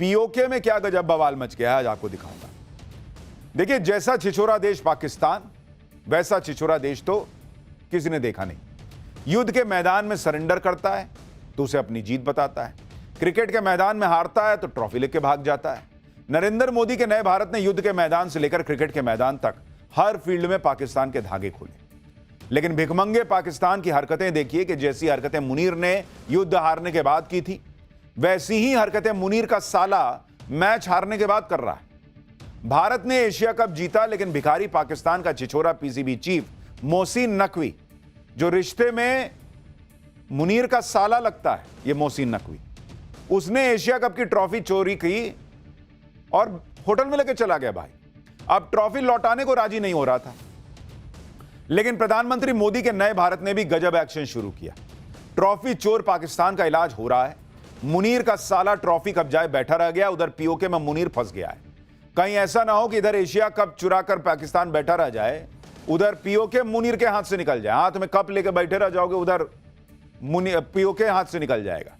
PoK में क्या गजब बवाल मच गया है, आज आपको दिखाऊंगा। देखिए, जैसा छिछोरा देश पाकिस्तान, वैसा छिछोरा देश तो किसी ने देखा नहीं। युद्ध के मैदान में सरेंडर करता है तो उसे अपनी जीत बताता है, क्रिकेट के मैदान में हारता है तो ट्रॉफी लेके भाग जाता है। नरेंद्र मोदी के नए भारत ने युद्ध के मैदान से लेकर क्रिकेट के मैदान तक हर फील्ड में पाकिस्तान के धागे खोले। लेकिन भिखमंगे पाकिस्तान की हरकतें देखिए कि जैसी हरकतें मुनीर ने युद्ध हारने के बाद की थी, वैसी ही हरकतें मुनीर का साला मैच हारने के बाद कर रहा है। भारत ने एशिया कप जीता, लेकिन भिखारी पाकिस्तान का छिछोरा पीसीबी चीफ मोहसिन नकवी, जो रिश्ते में मुनीर का साला लगता है, ये मोहसिन नकवी, उसने एशिया कप की ट्रॉफी चोरी की और होटल में लेके चला गया। भाई अब ट्रॉफी लौटाने को राजी नहीं हो रहा था, लेकिन प्रधानमंत्री मोदी के नए भारत ने भी गजब एक्शन शुरू किया। ट्रॉफी चोर पाकिस्तान का इलाज हो रहा है। मुनीर का साला ट्रॉफी कब्जाए बैठा रह गया, उधर पीओके में मुनीर फंस गया है। कहीं ऐसा ना हो कि इधर एशिया कप चुरा कर पाकिस्तान बैठा रह जाए, उधर पीओके मुनीर के हाथ से निकल जाए। हाथ में कप लेके बैठे रह जाओगे, उधर पीओके हाथ से निकल जाएगा,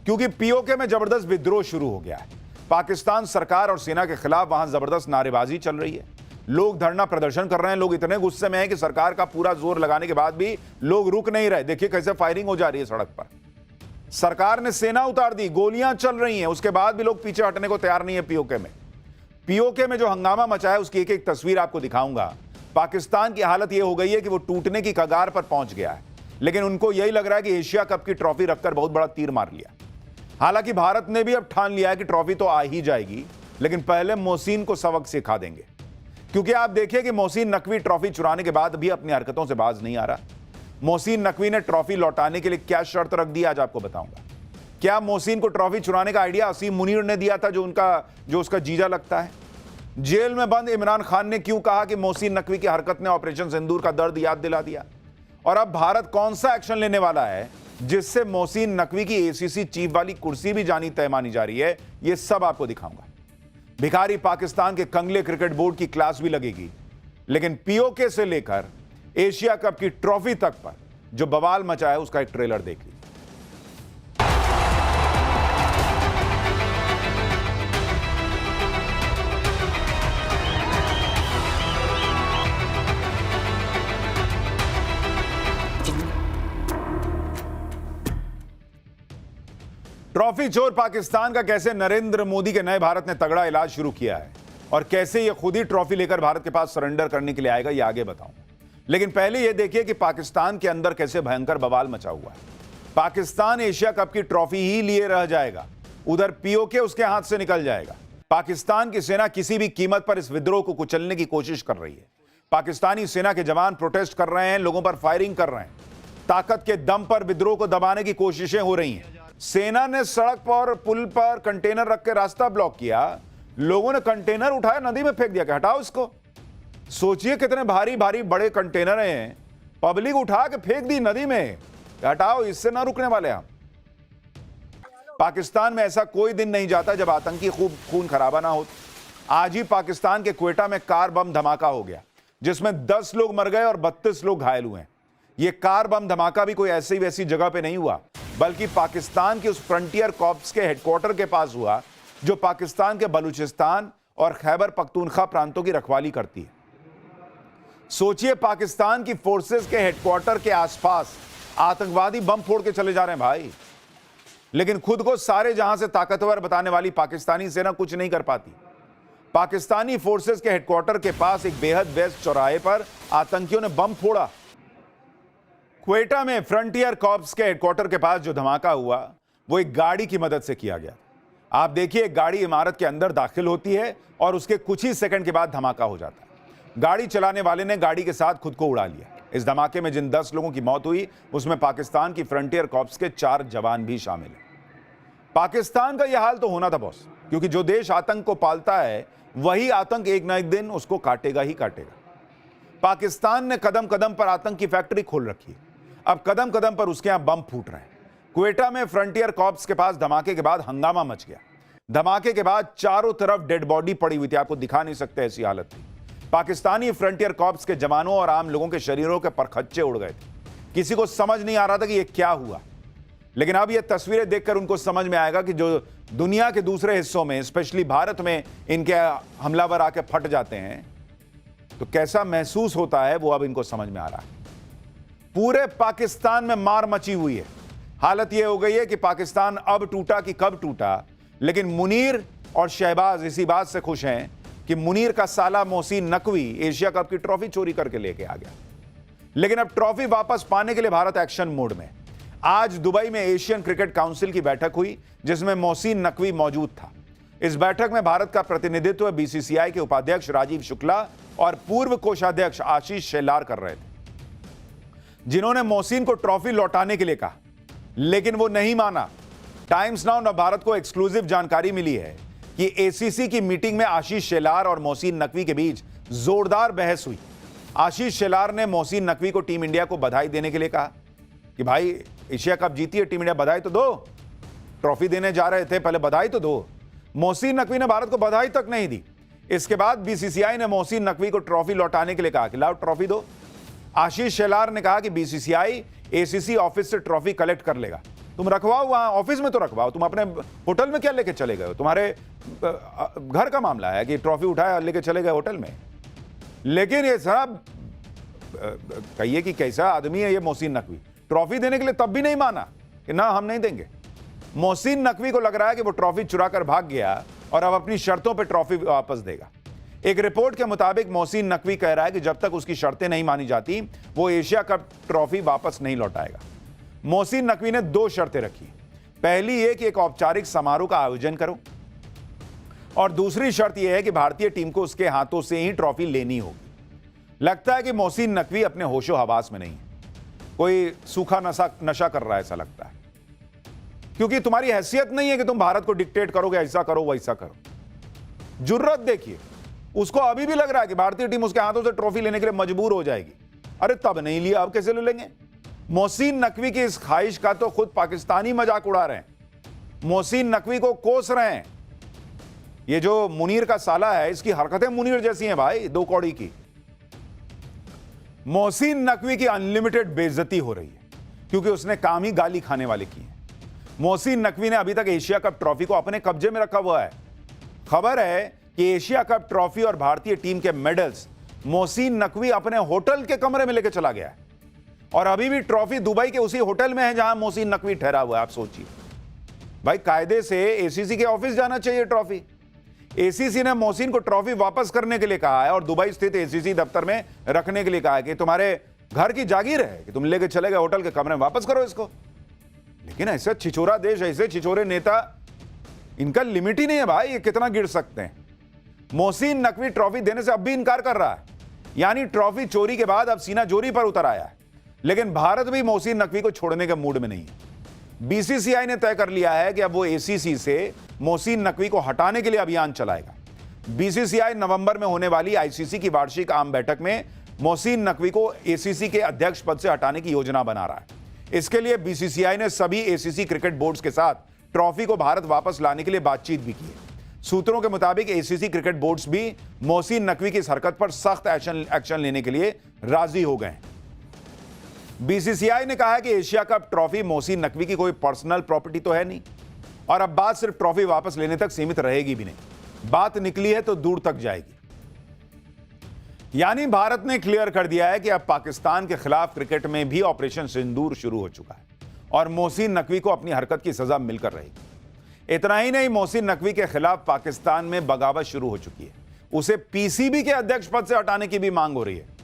क्योंकि पीओके में जबरदस्त विद्रोह शुरू हो गया है। पाकिस्तान सरकार और सेना के खिलाफ वहां जबरदस्त नारेबाजी चल रही है। लोग धरना प्रदर्शन कर रहे हैं। लोग इतने गुस्से में हैं कि सरकार का पूरा जोर लगाने के बाद भी लोग रुक नहीं रहे। देखिए कैसे फायरिंग हो जा रही है सड़क पर। सरकार ने सेना उतार दी, गोलियां चल रही हैं, उसके बाद भी लोग पीछे हटने को तैयार नहीं है। पीओके में जो हंगामा मचा है उसकी एक एक तस्वीर आपको दिखाऊंगा। पाकिस्तान की हालत यह हो गई है कि वो टूटने की कगार पर पहुंच गया है, लेकिन उनको यही लग रहा है कि एशिया कप की ट्रॉफी रखकर बहुत बड़ा तीर मार लिया। हालांकि भारत ने भी अब ठान लिया है कि ट्रॉफी तो आ ही जाएगी, लेकिन पहले मोहसिन को सबक सिखा देंगे। क्योंकि आप देखिए कि मोहसिन नकवी ट्रॉफी चुराने के बाद भी अपनी हरकतों से बाज नहीं आ रहा। मोहसिन नकवी ने ट्रॉफी लौटाने के लिए क्या शर्त रख दी, आज आपको बताऊंगा। क्या मोहसिन को ट्रॉफी चुराने का आइडिया असीम मुनीर ने दिया था, जो उसका जीजा लगता है? जेल में बंद इमरान खान ने क्यों कहा कि मोहसिन नकवी की हरकत ने ऑपरेशन सिंदूर का दर्द याद दिला दिया? और अब भारत कौन सा एक्शन लेने वाला है जिससे मोहसिन नकवी की एसीसी चीफ वाली कुर्सी भी जानी तय मानी जा रही है, यह सब आपको दिखाऊंगा। भिखारी पाकिस्तान के कंगले क्रिकेट बोर्ड की क्लास भी लगेगी, लेकिन पीओके से लेकर एशिया कप की ट्रॉफी तक पर जो बवाल मचा है उसका एक ट्रेलर देख लीजिए। ट्रॉफी चोर पाकिस्तान का कैसे नरेंद्र मोदी के नए भारत ने तगड़ा इलाज शुरू किया है और कैसे यह खुद ही ट्रॉफी लेकर भारत के पास सरेंडर करने के लिए आएगा, यह आगे बताऊंगा। लेकिन पहले यह देखिए कि पाकिस्तान के अंदर कैसे भयंकर बवाल मचा हुआ है। पाकिस्तान एशिया कप की ट्रॉफी ही लिए रह जाएगा, उधर पीओके उसके हाथ से निकल जाएगा। पाकिस्तान की सेना किसी भी कीमत पर इस विद्रोह को कुचलने की कोशिश कर रही है। पाकिस्तानी सेना के जवान प्रोटेस्ट कर रहे हैं, लोगों पर फायरिंग कर रहे हैं। ताकत के दम पर विद्रोह को दबाने की कोशिशें हो रही हैं। सेना ने सड़क पर, पुल पर कंटेनर रख के रास्ता ब्लॉक किया। लोगों ने कंटेनर उठाया, नदी में फेंक दिया कि हटाओ इसको। सोचिए कितने भारी भारी बड़े कंटेनर हैं, पब्लिक उठा के फेंक दी नदी में, हटाओ, इससे ना रुकने वाले हम। पाकिस्तान में ऐसा कोई दिन नहीं जाता जब आतंकी खूब खून खराबा ना हो। आज ही पाकिस्तान के क्वेटा में कार बम धमाका हो गया, जिसमें 10 लोग मर गए और 32 लोग घायल हुए। यह कार बम धमाका भी कोई ऐसी वैसी जगह पे नहीं हुआ, बल्कि पाकिस्तान के उस फ्रंटियर कॉर्प्स के हेडक्वार्टर के पास हुआ, जो पाकिस्तान के बलूचिस्तान और खैबर पख्तूनख्वा प्रांतों की रखवाली करती है। सोचिए, पाकिस्तान की फोर्सेस के हेडक्वार्टर के आसपास आतंकवादी बम फोड़ के चले जा रहे हैं भाई, लेकिन खुद को सारे जहां से ताकतवर बताने वाली पाकिस्तानी सेना कुछ नहीं कर पाती। पाकिस्तानी फोर्सेस के हेडक्वार्टर के पास एक बेहद व्यस्त चौराहे पर आतंकियों ने बम फोड़ा। क्वेटा में फ्रंटियर कॉर्प्स के हेडक्वार्टर के पास जो धमाका हुआ वो एक गाड़ी की मदद से किया गया। आप देखिए, एक गाड़ी इमारत के अंदर दाखिल होती है और उसके कुछ ही सेकंड के बाद धमाका हो जाता है। गाड़ी चलाने वाले ने गाड़ी के साथ खुद को उड़ा लिया। इस धमाके में जिन 10 लोगों की मौत हुई, उसमें पाकिस्तान की फ्रंटियर कॉर्प्स के 4 जवान भी शामिल हैं। पाकिस्तान का यह हाल तो होना था बॉस, क्योंकि जो देश आतंक को पालता है वही आतंक एक ना एक दिन उसको काटेगा ही काटेगा। पाकिस्तान ने कदम कदम पर आतंक की फैक्ट्री खोल रखी है। अब कदम कदम पर उसके यहां बम फूट रहे हैं। क्वेटा में फ्रंटियर कॉर्प्स के पास धमाके के बाद हंगामा मच गया। धमाके के बाद चारों तरफ डेड बॉडी पड़ी हुई थी, आपको दिखा नहीं सकते, ऐसी हालत थी। पाकिस्तानी फ्रंटियर कॉर्प्स के जवानों और आम लोगों के शरीरों के परखच्चे उड़ गए थे। किसी को समझ नहीं आ रहा था कि यह क्या हुआ, लेकिन अब यह तस्वीरें देखकर उनको समझ में आएगा कि जो दुनिया के दूसरे हिस्सों में, स्पेशली भारत में इनके हमलावर आके फट जाते हैं तो कैसा महसूस होता है वो अब इनको समझ में आ रहा है। पूरे पाकिस्तान में मार मची हुई है। हालत यह हो गई है कि पाकिस्तान अब टूटा कि कब टूटा, लेकिन मुनीर और शहबाज इसी बात से खुश हैं कि मुनीर का साला मोहसिन नकवी एशिया कप की ट्रॉफी चोरी करके लेके आ गया। लेकिन अब ट्रॉफी वापस पाने के लिए भारत एक्शन मोड में। आज दुबई में एशियन क्रिकेट काउंसिल की बैठक हुई जिसमें मोहसिन नकवी मौजूद था। इस बैठक में भारत का प्रतिनिधित्व बीसीसीआई के उपाध्यक्ष राजीव शुक्ला और पूर्व कोषाध्यक्ष आशीष शेलार कर रहे थे, जिन्होंने मोहसिन को ट्रॉफी लौटाने के लिए कहा, लेकिन वो नहीं माना। टाइम्स नाउ भारत को एक्सक्लूसिव जानकारी मिली है कि एसीसी की मीटिंग में आशीष शेलार और मोहसिन नकवी के बीच जोरदार बहस हुई। आशीष शेलार ने मोहसिन नकवी को टीम इंडिया को बधाई देने के लिए कहा कि भाई एशिया कप जीती है टीम इंडिया, बधाई तो दो, ट्रॉफी देने जा रहे थे, पहले बधाई तो दो। मोहसिन नकवी ने भारत को बधाई तक नहीं दी। इसके बाद बीसीसीआई ने मोहसिन नकवी को ट्रॉफी लौटाने के लिए कहा कि लाओ ट्रॉफी दो। आशीष शेलार ने कहा कि बीसीसीआई एसीसी ऑफिस से ट्रॉफी कलेक्ट कर लेगा, तुम रखवाओ, वहां ऑफिस में तो रखवाओ, तुम अपने होटल में क्या लेके चले गए हो? तुम्हारे घर का मामला है कि ट्रॉफी उठाया लेके चले गए होटल में। लेकिन ये साहब कहिए कि कैसा आदमी है ये मोहसिन नकवी, ट्रॉफी देने के लिए तब भी नहीं माना कि ना हम नहीं देंगे। मोहसिन नकवी को लग रहा है कि वो ट्रॉफी चुरा कर भाग गया और अब अपनी शर्तों पर ट्रॉफी वापस देगा। एक रिपोर्ट के मुताबिक मोहसिन नकवी कह रहा है कि जब तक उसकी शर्तें नहीं मानी जाती वो एशिया कप ट्रॉफी वापस नहीं लौटाएगा। मोहसिन नकवी ने 2 शर्तें रखी। पहली ये कि एक औपचारिक समारोह का आयोजन करो, और दूसरी शर्त यह है कि भारतीय टीम को उसके हाथों से ही ट्रॉफी लेनी होगी। लगता है कि मोहसिन नकवी अपने होशो हवास में नहीं है, कोई सूखा नशा कर रहा है ऐसा लगता है, क्योंकि तुम्हारी हैसियत नहीं है कि तुम भारत को डिक्टेट करोगे, ऐसा करो वैसा करो। जुर्रत देखिए, उसको अभी भी लग रहा है कि भारतीय टीम उसके हाथों से ट्रॉफी लेने के लिए मजबूर हो जाएगी। अरे तब नहीं लिया, अब कैसे ले लेंगे? मोहसिन नकवी की इस ख्वाहिश का तो खुद पाकिस्तानी मजाक उड़ा रहे हैं, मोहसिन नकवी को कोस रहे हैं। ये जो मुनीर का साला है, इसकी हरकतें मुनीर जैसी हैं भाई, 2 कौड़ी की। मोहसिन नकवी की अनलिमिटेड बेइज्जती हो रही है क्योंकि उसने काम ही गाली खाने वाले की है। मोहसिन नकवी ने अभी तक एशिया कप ट्रॉफी को अपने कब्जे में रखा हुआ है। खबर है कि एशिया कप ट्रॉफी और भारतीय टीम के मेडल्स मोहसिन नकवी अपने होटल के कमरे में लेकर चला गया है, और अभी भी ट्रॉफी दुबई के उसी होटल में है जहां मोहसिन नकवी ठहरा हुआ है। आप सोचिए भाई, कायदे से एसीसी के ऑफिस जाना चाहिए ट्रॉफी। एसीसी ने मोहसिन को ट्रॉफी वापस करने के लिए कहा है और दुबई स्थित एसीसी दफ्तर में रखने के लिए कहा है कि तुम्हारे घर की जागीर है कि तुम लेके चले गए होटल के कमरे में, वापस करो इसको। लेकिन ऐसा छिछोरा देश, ऐसे छिछोरे नेता, इनका लिमिट ही नहीं है भाई, ये कितना गिर सकते हैं। मोहसिन नकवी ट्रॉफी देने से अब भी इनकार कर रहा है, यानी ट्रॉफी चोरी के बाद अब सीना जोरी पर उतर आया है। लेकिन भारत भी मोहसिन नकवी को छोड़ने के मूड में नहीं है। बीसीसीआई ने तय कर लिया है कि अब वो एसीसी से मोहसिन नकवी को हटाने के लिए अभियान चलाएगा। बीसीसीआई नवंबर में होने वाली आईसीसी की वार्षिक आम बैठक में मोहसिन नकवी को एसीसी के अध्यक्ष पद से हटाने की योजना बना रहा है। इसके लिए बीसीसीआई ने सभी एसीसी क्रिकेट बोर्ड्स के साथ ट्रॉफी को भारत वापस लाने के लिए बातचीत भी की है। सूत्रों के मुताबिक एसीसी क्रिकेट बोर्ड्स भी मोहसिन नकवी की इस हरकत पर सख्त एक्शन लेने के लिए राजी हो गए हैं। बीसीसीआई ने कहा है कि Asia cup trophy Mohsin Naqvi की कोई पर्सनल प्रॉपर्टी तो है नहीं, और अब बात सिर्फ ट्रॉफी वापस लेने तक सीमित रहेगी भी नहीं। बात निकली है तो दूर तक जाएगी। यानी भारत ने क्लियर कर दिया है कि अब पाकिस्तान के खिलाफ क्रिकेट में भी ऑपरेशन सिंदूर शुरू हो चुका है और मोहसिन नकवी को अपनी हरकत की सजा मिलकर रहेगी। इतना ही नहीं, मोहसिन नकवी के खिलाफ पाकिस्तान में बगावत शुरू हो चुकी है। उसे पीसीबी के अध्यक्ष पद से हटाने की भी मांग हो रही है।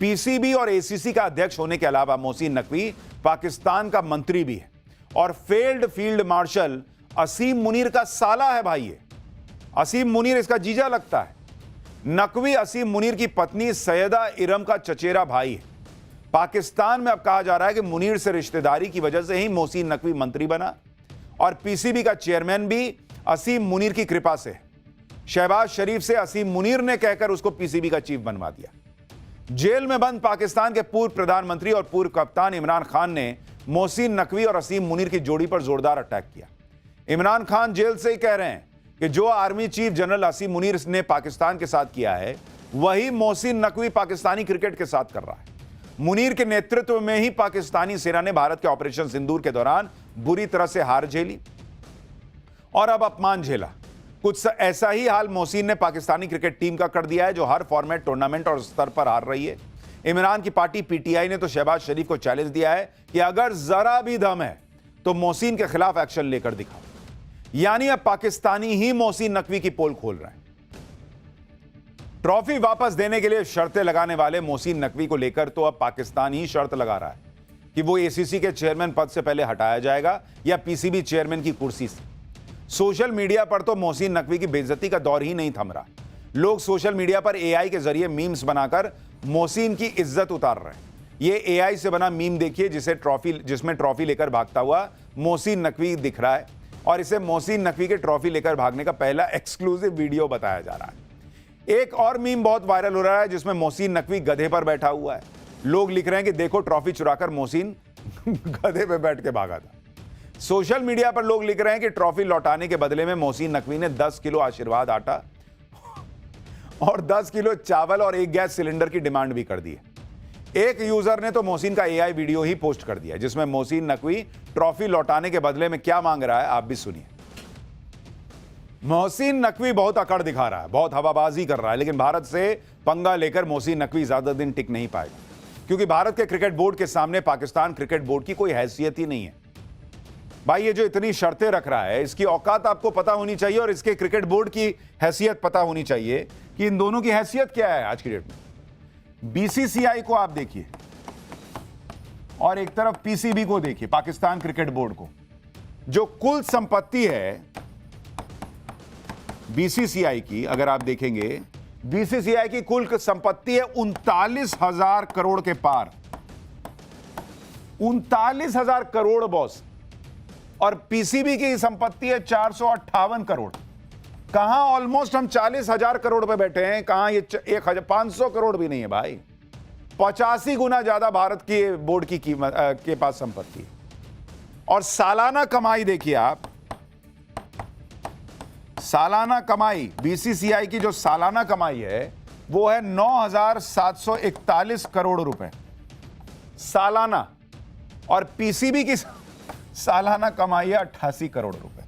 पीसीबी और एसीसी का अध्यक्ष होने के अलावा मोहसिन नकवी पाकिस्तान का मंत्री भी है और फेल्ड फील्ड मार्शल असीम मुनीर का साला है भाई। ये असीम मुनीर इसका जीजा लगता है। नकवी असीम मुनीर की पत्नी सैयदा इरम का चचेरा भाई है। पाकिस्तान में अब कहा जा रहा है कि मुनीर से रिश्तेदारी की वजह से ही मोहसिन नकवी मंत्री बना और पीसीबी का चेयरमैन भी असीम मुनीर की कृपा से है। शहबाज शरीफ से असीम मुनीर ने कहकर उसको पीसीबी का चीफ बनवा दिया। जेल में बंद पाकिस्तान के पूर्व प्रधानमंत्री और पूर्व कप्तान इमरान खान ने मोहसिन नकवी और असीम मुनीर की जोड़ी पर जोरदार अटैक किया। इमरान खान जेल से ही कह रहे हैं कि जो आर्मी चीफ जनरल असीम मुनीर ने पाकिस्तान के साथ किया है वही मोहसिन नकवी पाकिस्तानी क्रिकेट के साथ कर रहा है। मुनीर के नेतृत्व में ही पाकिस्तानी सेना ने भारत के ऑपरेशन सिंदूर के दौरान बुरी तरह से हार झेली और अब अपमान झेला। कुछ ऐसा ही हाल मोहसिन ने पाकिस्तानी क्रिकेट टीम का कर दिया है, जो हर फॉर्मेट, टूर्नामेंट और स्तर पर हार रही है। इमरान की पार्टी पीटीआई ने तो शहबाज शरीफ को चैलेंज दिया है कि अगर जरा भी दम है तो मोहसिन के खिलाफ एक्शन लेकर दिखाओ। यानी अब पाकिस्तानी ही मोहसिन नकवी की पोल खोल रहे हैं। ट्रॉफी वापस देने के लिए शर्तें लगाने वाले मोहसिन नकवी को लेकर तो अब पाकिस्तान ही शर्त लगा रहा है कि वो एसीसी के चेयरमैन पद से पहले हटाया जाएगा या पीसीबी चेयरमैन की कुर्सी से। सोशल मीडिया पर तो मोहसिन नकवी की बेइज्जती का दौर ही नहीं थम रहा। लोग सोशल मीडिया पर एआई के जरिए मीम्स बनाकर मोहसिन की इज्जत उतार रहे हैं। ये एआई से बना मीम देखिए, जिसमें ट्रॉफी लेकर भागता हुआ मोहसिन नकवी दिख रहा है और इसे मोहसिन नकवी के ट्रॉफी लेकर भागने का पहला एक्सक्लूसिव वीडियो बताया जा रहा है। एक और मीम बहुत वायरल हो रहा है, जिसमें मोहसिन नकवी गधे पर बैठा हुआ है। लोग लिख रहे हैं कि देखो, ट्रॉफी चुराकर मोहसिन गधे पे बैठ के भागा था। सोशल मीडिया पर लोग लिख रहे हैं कि ट्रॉफी लौटाने के बदले में मोहसिन नकवी ने 10 किलो आशीर्वाद आटा और 10 किलो चावल और एक गैस सिलेंडर की डिमांड भी कर दी है। एक यूजर ने तो मोहसिन का एआई वीडियो ही पोस्ट कर दिया, जिसमें मोहसिन नकवी ट्रॉफी लौटाने के बदले में क्या मांग रहा है, आप भी सुनिए। मोहसिन नकवी बहुत अकड़ दिखा रहा है, बहुत हवाबाजी कर रहा है, लेकिन भारत से पंगा लेकर मोहसिन नकवी ज्यादा दिन टिक नहीं पाएगा, क्योंकि भारत के क्रिकेट बोर्ड के सामने पाकिस्तान क्रिकेट बोर्ड की कोई हैसियत ही नहीं है। भाई, ये जो इतनी शर्तें रख रहा है, इसकी औकात आपको पता होनी चाहिए और इसके क्रिकेट बोर्ड की हैसियत पता होनी चाहिए कि इन दोनों की हैसियत क्या है आज की डेट में। बीसीसीआई को आप देखिए और एक तरफ पीसीबी को देखिए, पाकिस्तान क्रिकेट बोर्ड को। जो कुल संपत्ति है बीसीसीआई की, अगर आप देखेंगे, बीसीसीआई की कुल संपत्ति है 39,000 करोड़ के पार। 39,000 करोड़ बॉस। और पीसीबी की संपत्ति है 458 करोड़। कहां ऑलमोस्ट हम 40,000 करोड़ पे बैठे हैं, कहां ये 1,500 करोड़ भी नहीं है भाई। 85 गुना ज्यादा भारत के बोर्ड की कीमत के पास संपत्ति है। और सालाना कमाई देखिए आप, सालाना कमाई बीसीसीआई की जो सालाना कमाई है वो है 9,741 करोड़ रुपए सालाना। और पीसीबी की सालाना कमाई है 88 करोड़ रुपए।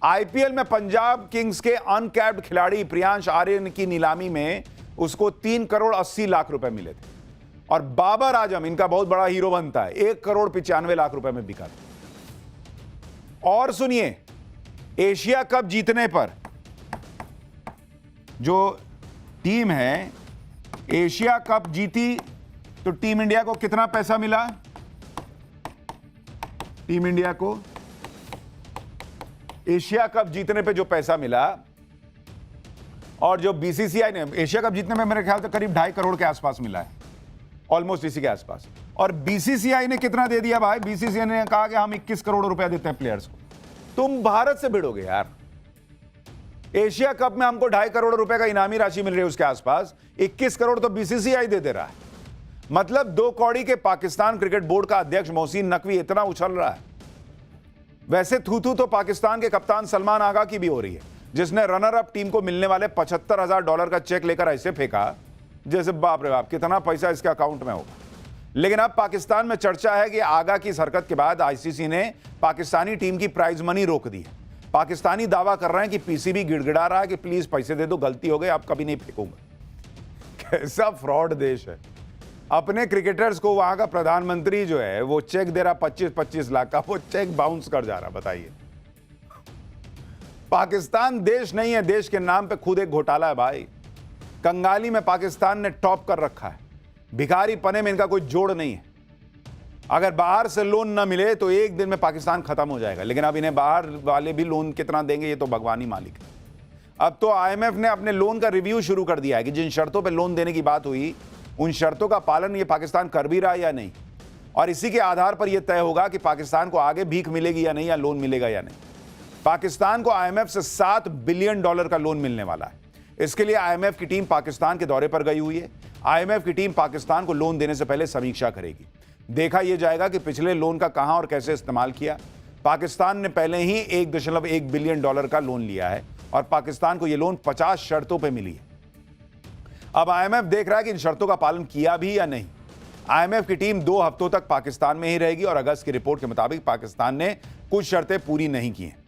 आईपीएल में पंजाब किंग्स के अनकैप्ड खिलाड़ी प्रियांश आर्यन की नीलामी में उसको 3 करोड़ 80 लाख रुपए मिले थे और बाबर आजम इनका बहुत बड़ा हीरो बनता है, 1 करोड़ 95 लाख रुपए में बिका था। और सुनिए, एशिया कप जीतने पर जो टीम है एशिया कप जीती तो टीम इंडिया को कितना पैसा मिला? टीम इंडिया को एशिया कप जीतने पे जो पैसा मिला, और जो बीसीसीआई ने एशिया कप जीतने में मेरे ख्याल से करीब 2.5 करोड़ के आसपास मिला है, ऑलमोस्ट इसी के आसपास। और बीसीसीआई ने कितना दे दिया भाई? बीसीसीआई ने कहा कि हम 21 करोड़ रुपया देते हैं प्लेयर्स को। तुम भारत से भिड़ोगे यार। एशिया कप में हमको 2.5 करोड़ रुपए का इनामी राशि मिल रही है, उसके आसपास 21 करोड़ तो बीसीसीआई दे रहा है। मतलब 2 कौड़ी के पाकिस्तान क्रिकेट बोर्ड का अध्यक्ष मोहसिन नकवी इतना उछल रहा है। वैसे थू तो पाकिस्तान के कप्तान सलमान आगा की भी हो रही है, जिसने रनर अप टीम को मिलने वाले $75,000 का चेक लेकर ऐसे फेंका जैसे बाप रे बाप कितना पैसा इसके अकाउंट में होगा। लेकिन अब पाकिस्तान में चर्चा है कि आगा की इस हरकत के बाद आईसीसी ने पाकिस्तानी टीम की प्राइज मनी रोक दी है। पाकिस्तानी दावा कर रहे हैं कि पीसीबी गिड़गिड़ा रहा है कि प्लीज पैसे दे दो, गलती हो गई, आप कभी नहीं फेंकूंगा। कैसा फ्रॉड देश है। अपने क्रिकेटर्स को वहां का प्रधानमंत्री जो है वो चेक दे रहा 25-25 लाख का, वो चेक बाउंस कर जा रहा। बताइए, पाकिस्तान देश नहीं है, देश के नाम पे खुद एक घोटाला है भाई। कंगाली में पाकिस्तान ने टॉप कर रखा है, भिखारी पने में इनका कोई जोड़ नहीं है। अगर बाहर से लोन ना मिले तो एक दिन में पाकिस्तान खत्म हो जाएगा, लेकिन अब इन्हें बाहर वाले भी लोन कितना देंगे ये तो भगवान ही मालिक है। अब तो आईएमएफ ने अपने लोन का रिव्यू शुरू कर दिया है कि जिन शर्तों पे लोन देने की बात हुई उन शर्तों का पालन ये पाकिस्तान कर भी रहा है या नहीं, और इसी के आधार पर यह तय होगा कि पाकिस्तान को आगे भीख मिलेगी या नहीं, या लोन मिलेगा या नहीं। पाकिस्तान को आईएमएफ से $7 बिलियन का लोन मिलने वाला है। इसके लिए आईएमएफ की टीम पाकिस्तान के दौरे पर गई हुई है। आईएमएफ की टीम पाकिस्तान को लोन देने से पहले समीक्षा करेगी। देखा यह जाएगा कि पिछले लोन का कहां और कैसे इस्तेमाल किया। पाकिस्तान ने पहले ही $1.1 बिलियन का लोन लिया है और पाकिस्तान को यह लोन 50 शर्तों पर मिली है। अब आईएमएफ देख रहा है कि इन शर्तों का पालन किया भी या नहीं। आईएमएफ की टीम 2 हफ्तों तक पाकिस्तान में ही रहेगी और अगस्त की रिपोर्ट के मुताबिक पाकिस्तान ने कुछ शर्तें पूरी नहीं की हैं।